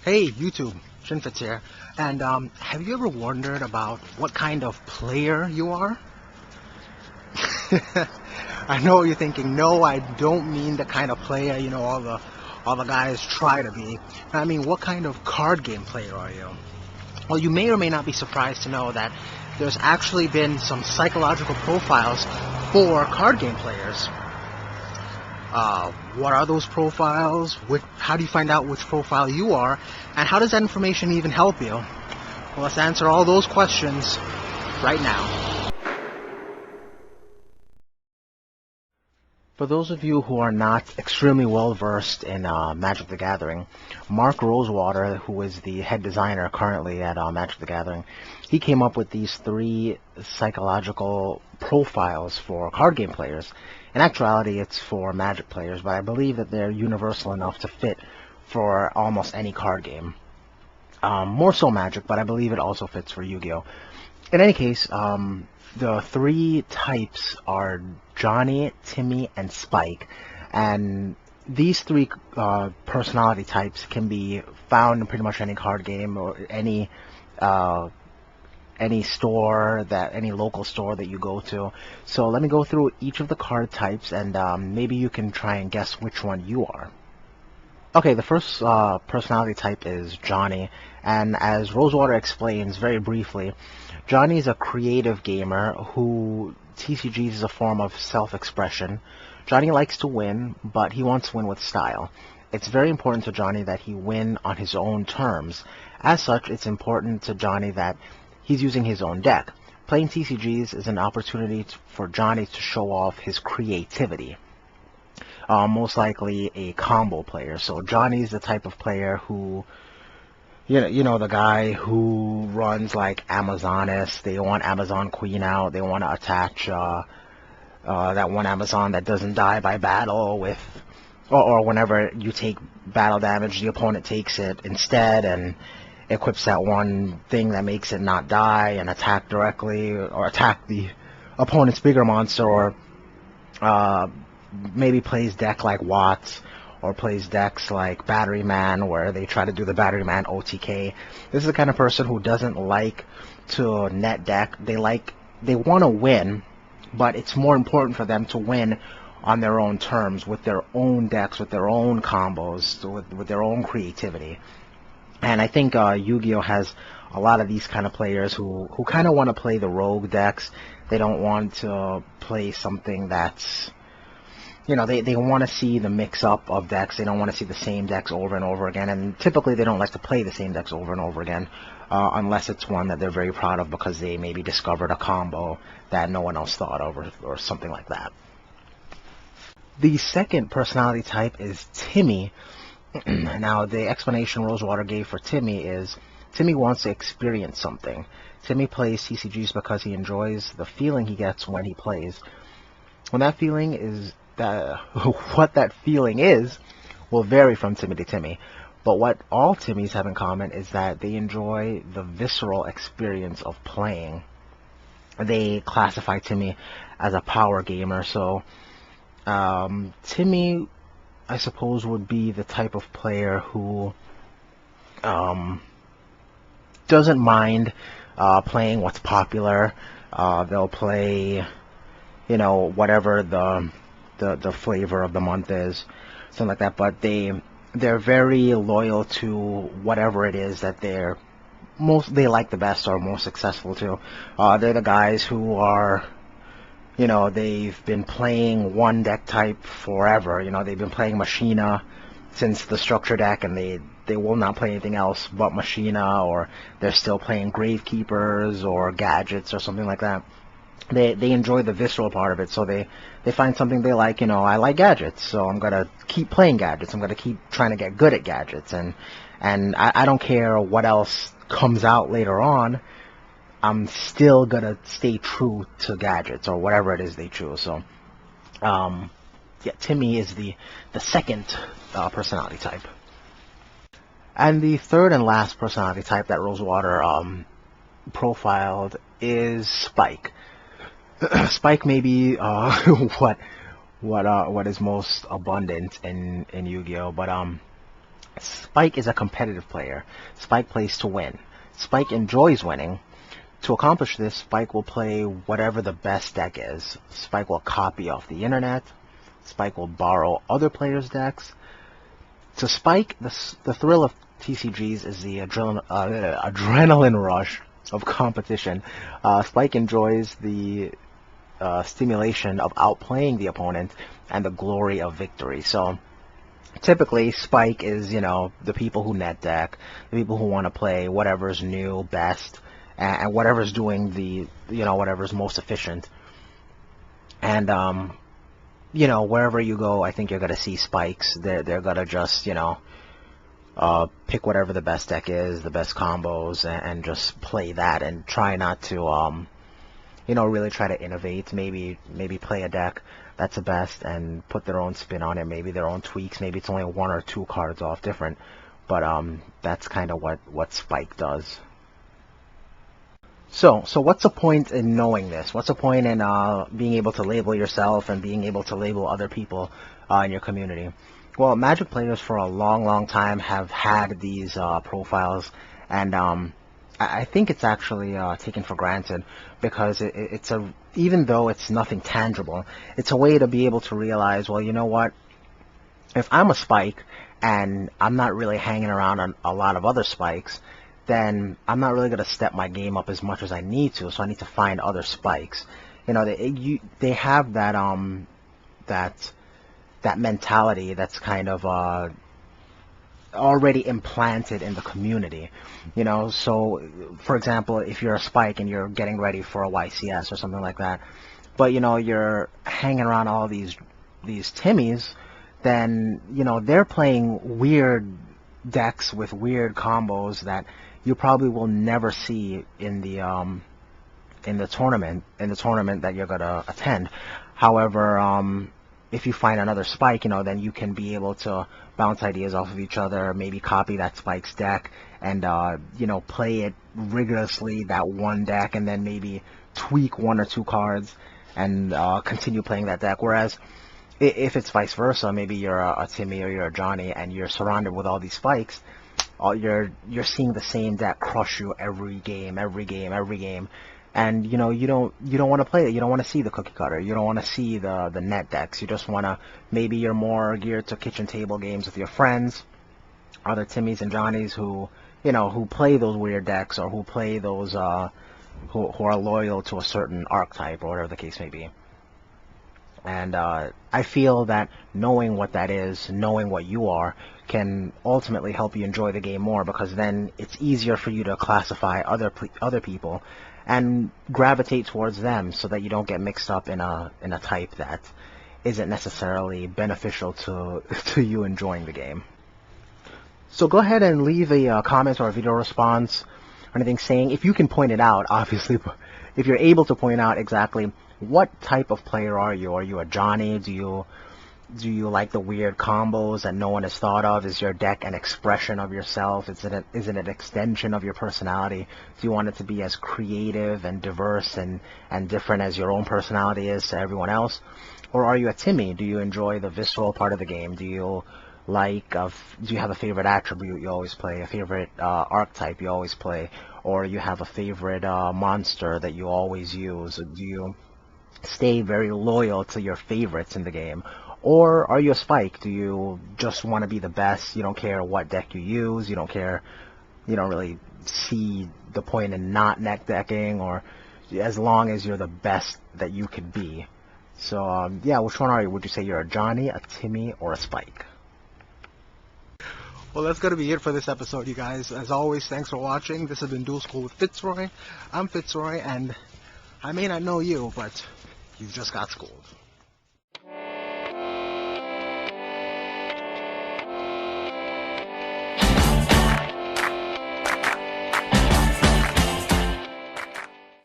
Hey YouTube, Shinfitz here. And have you ever wondered about what kind of player you are? I know what you're thinking. No, I don't mean the kind of player all the guys try to be. I mean, what kind of card game player are you? Well, you may or may not be surprised to know that there's actually been some psychological profiles for card game players. What are those profiles? How do you find out which profile you are? And how does that information even help you? Well, let's answer all those questions right now. For those of you who are not extremely well versed in Magic the Gathering, Mark Rosewater, who is the head designer currently at Magic the Gathering, he came up with these 3 psychological profiles for card game players. In actuality, it's for Magic players, but I believe that they're universal enough to fit for almost any card game. More so Magic, but I believe it also fits for Yu-Gi-Oh! In any case, the 3 types are Johnny, Timmy, and Spike, and these 3 personality types can be found in pretty much any card game or any store, any local store that you go to. So let me go through each of the card types, and maybe you can try and guess which one you are. Okay, the first personality type is Johnny, and as Rosewater explains very briefly, Johnny is a creative gamer who TCGs is a form of self-expression. Johnny likes to win, but he wants to win with style. It's very important to Johnny that he win on his own terms. As such, it's important to Johnny that he's using his own deck. Playing TCGs is an opportunity for Johnny to show off his creativity. Most likely a combo player. So Johnny's the type of player who, you know the guy who runs like Amazonis. They want Amazon Queen out. They want to attach that one Amazon that doesn't die by battle with, or whenever you take battle damage, the opponent takes it instead and equips that one thing that makes it not die and attack directly, or attack the opponent's bigger monster, or maybe plays deck like Watts, or plays decks like Battery Man, where they try to do the Battery Man OTK. This is the kind of person who doesn't like to net deck. They want to win, but it's more important for them to win on their own terms, with their own decks, with their own combos, with their own creativity. And I think Yu-Gi-Oh! Has a lot of these kind of players who kind of want to play the rogue decks. They don't want to play something that's, they want to see the mix-up of decks. They don't want to see the same decks over and over again. And typically they don't like to play the same decks over and over again, unless it's one that they're very proud of because they maybe discovered a combo that no one else thought of, or something like that. The second personality type is Timmy. Now, the explanation Rosewater gave for Timmy is, Timmy wants to experience something. Timmy plays TCGs because he enjoys the feeling he gets when he plays. What that feeling is will vary from Timmy to Timmy. But what all Timmys have in common is that they enjoy the visceral experience of playing. They classify Timmy as a power gamer, so Timmy, I suppose, would be the type of player who doesn't mind playing what's popular. They'll play, whatever the flavor of the month is, something like that. But they're very loyal to whatever it is that they like the best or most successful to. They're the guys who are, they've been playing one deck type forever. They've been playing Machina since the structure deck, and they will not play anything else but Machina, or they're still playing Gravekeepers or Gadgets or something like that. They enjoy the visceral part of it, so they find something they like. I like Gadgets, so I'm gonna keep playing Gadgets. I'm gonna keep trying to get good at Gadgets, and I don't care what else comes out later on. I'm still gonna stay true to Gadgets, or whatever it is they choose. So, yeah, Timmy is the second personality type. And the third and last personality type that Rosewater profiled is Spike. Spike may be what is most abundant in Yu-Gi-Oh, but Spike is a competitive player. Spike plays to win. Spike enjoys winning. To accomplish this, Spike will play whatever the best deck is. Spike will copy off the internet. Spike will borrow other players' decks. To Spike, the thrill of TCGs is the adrenaline rush of competition. Spike enjoys the stimulation of outplaying the opponent and the glory of victory. So typically, Spike is, the people who net deck, the people who want to play whatever's new, best, and whatever's doing whatever's most efficient. And wherever you go, I think you're gonna see spikes. They're gonna just pick whatever the best deck is, the best combos, and just play that, and try not to really try to innovate. Maybe play a deck that's the best and put their own spin on it. Maybe their own tweaks. Maybe it's only 1 or 2 cards off different. But that's kind of what Spike does. So what's the point in knowing this? What's the point in being able to label yourself and being able to label other people in your community? Well, Magic players for a long time have had these profiles, and I think it's actually taken for granted, because even though it's nothing tangible, it's a way to be able to realize, well, you know what? If I'm a Spike and I'm not really hanging around on a lot of other Spikes, then I'm not really going to step my game up as much as I need to, so I need to find other Spikes. They have that mentality that's kind of already implanted in the community. So for example, if you're a Spike and you're getting ready for a YCS or something like that, but you're hanging around all these Timmys, then they're playing weird decks with weird combos that you probably will never see in the tournament that you're gonna attend. However, if you find another Spike, then you can be able to bounce ideas off of each other, maybe copy that Spike's deck and play it rigorously, that one deck, and then maybe tweak 1 or 2 cards and continue playing that deck. Whereas if it's vice versa, maybe you're a Timmy or you're a Johnny and you're surrounded with all these Spikes, you're seeing the same deck crush you every game, and you don't want to play it. You don't want to see the cookie cutter. You don't want to see the net decks. You just want to, maybe you're more geared to kitchen table games with your friends, other Timmys and Johnnies who play those weird decks, or who play those who are loyal to a certain archetype, or whatever the case may be. And I feel that knowing what that is, knowing what you are, can ultimately help you enjoy the game more, because then it's easier for you to classify other people and gravitate towards them, so that you don't get mixed up in a type that isn't necessarily beneficial to you enjoying the game. So go ahead and leave a comment or a video response or anything saying, if you can point it out, obviously, if you're able to point out exactly what type of player are you? Are you a Johnny? Do you like the weird combos that no one has thought of? Is your deck an expression of yourself? Is it an extension of your personality? Do you want it to be as creative and diverse and different as your own personality is to everyone else? Or are you a Timmy? Do you enjoy the visceral part of the game? Do you have a favorite attribute you always play, a favorite archetype you always play, or you have a favorite monster that you always use? Do you stay very loyal to your favorites in the game? Or are you a Spike? Do you just want to be the best? You don't care what deck you use. You don't really see the point in not net decking, or as long as you're the best that you could be. So yeah, which one are you? Would you say you're a Johnny, a Timmy, or a Spike? Well, that's going to be it for this episode, you guys. As always, thanks for watching. This has been Duel School with Fitzroy. I'm Fitzroy, and I may not know you, but you just got schooled.